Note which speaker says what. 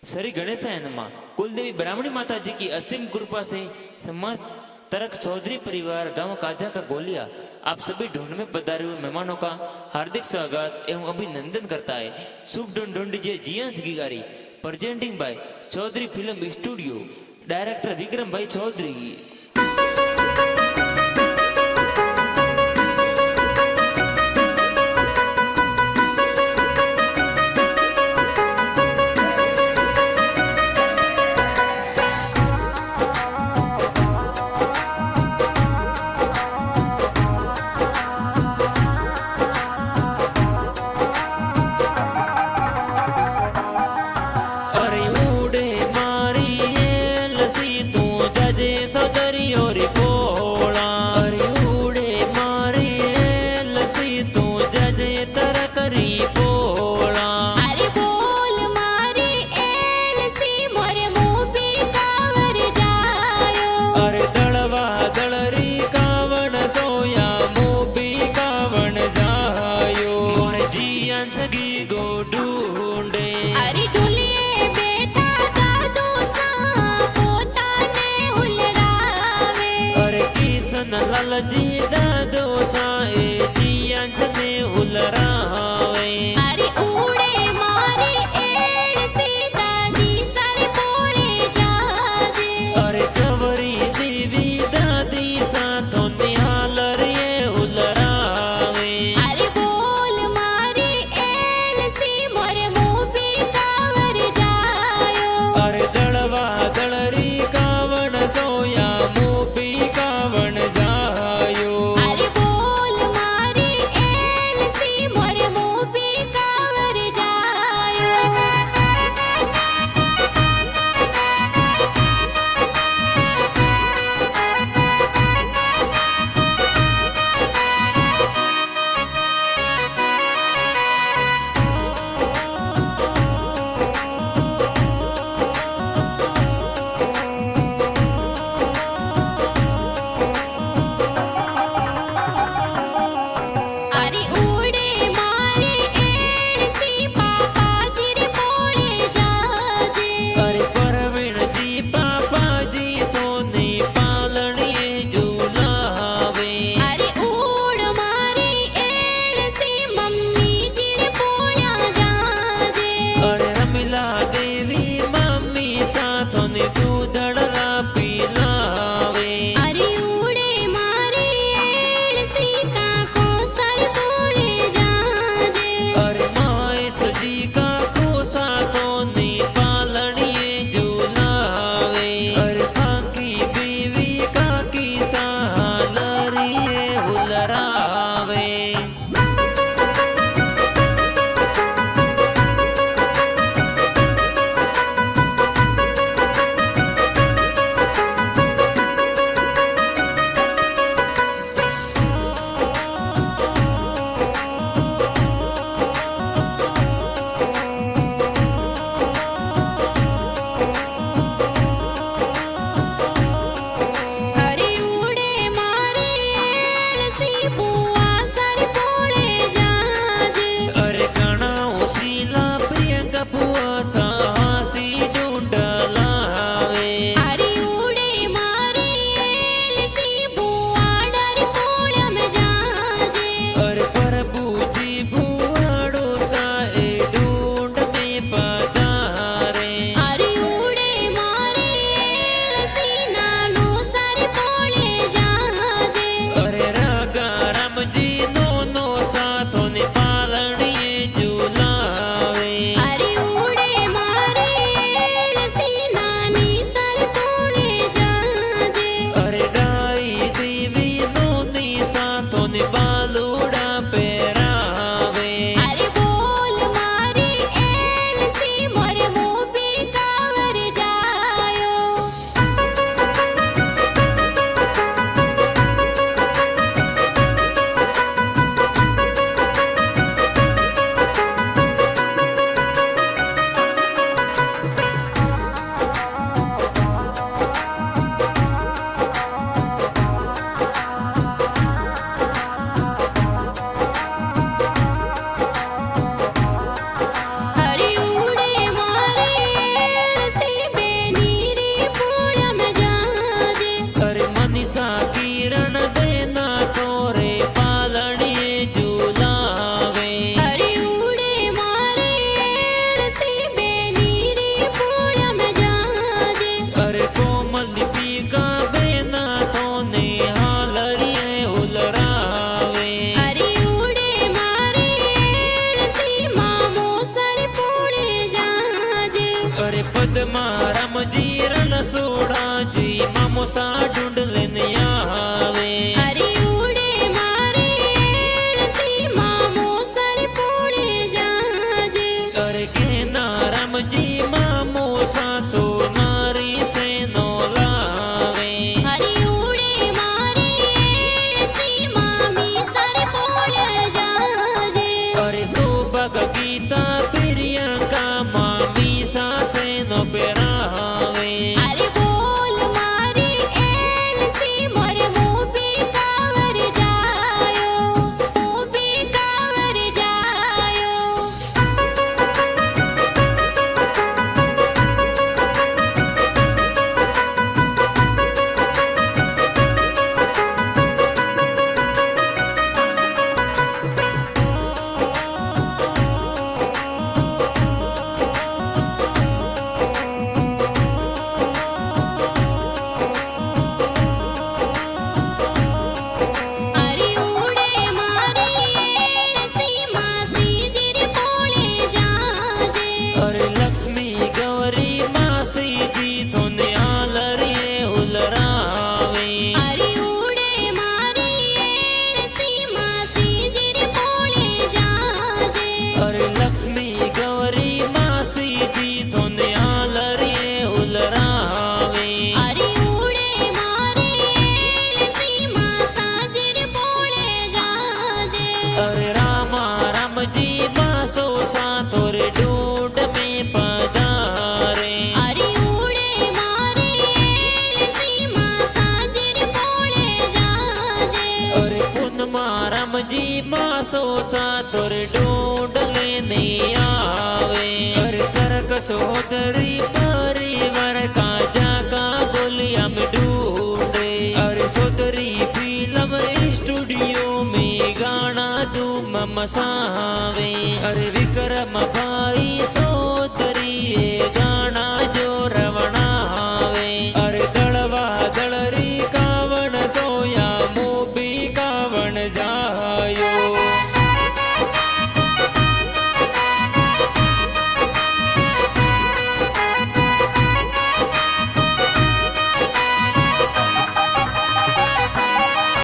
Speaker 1: श्री गणेशायन माँ कुलदेवी ब्राह्मणी माता जी की असीम कृपा से समस्त तरक चौधरी परिवार गांव काजा का गोलिया आप सभी ढूंढ में पधारे हुए मेहमानों का हार्दिक स्वागत एवं अभिनंदन करता है। शुभ ढूंढ दीजिए जियांश गिगारी presenting by Chaudhary film studio, director Vikram भाई चौधरी। लालजी दादो साए जियांश ने हुलरावे।
Speaker 2: अरे उड़े मारे एड़ सीता जी सारे बोले जाजे।
Speaker 1: अरे कवरी देवी दादी साथों निहाल रे हुलरावे।
Speaker 2: अरे बोल मारे एड़ सी मोरे मोबी कावर जायो।
Speaker 1: अरे दड़वा दड़री कावण सोया मोबी कावण जायो। પદમાં રામજી રણછોડાજી મામોસા ઢૂંઢ લઈને આવે.
Speaker 2: અરે ઉડે મારી એળસી મામો સર પોળે જાજે.
Speaker 1: અરે કેના રામજી મામોસા સોનારી સેનો લાવે.
Speaker 2: અરે ઉડે મારી એળસી મામી સર પોળે જાજે.
Speaker 1: અરે સૌભાગ ગીતા પ્રિયંકા મામી સાથે નો પહેરાવે.
Speaker 2: અરે બોલ મારી એલસી મોરે મોબી કાવર જાયો, મોબી કાવર જાયો. અરે ઉડે મારી એલસી માસી જીર પોળે જાજે.
Speaker 1: અરે લક્ષ્મી ગૌરી માસીજી થોને આલરીએ ઉલરાવે.
Speaker 2: અરે ઉડે મારી એલસી માસી જીર પોળે જાજે.
Speaker 1: અરે લક્ષ્મી ગૌરી માસીજી થોને આલરીએ ઉલરાવે.
Speaker 2: અરે ઉડે મારી એલસી માસા જીર પોળે જાજે.
Speaker 1: અરે રામા રામજી માસો સાતોરે ઢૂંઢ में પધારે.
Speaker 2: અરે ઉડે મારી એલસી માસા જીર પોળે જાજે.
Speaker 1: અરે પૂનમાં રામજી માસો સાતોરે ઢૂંઢ લઈને આવે. અરે તરક સોદરી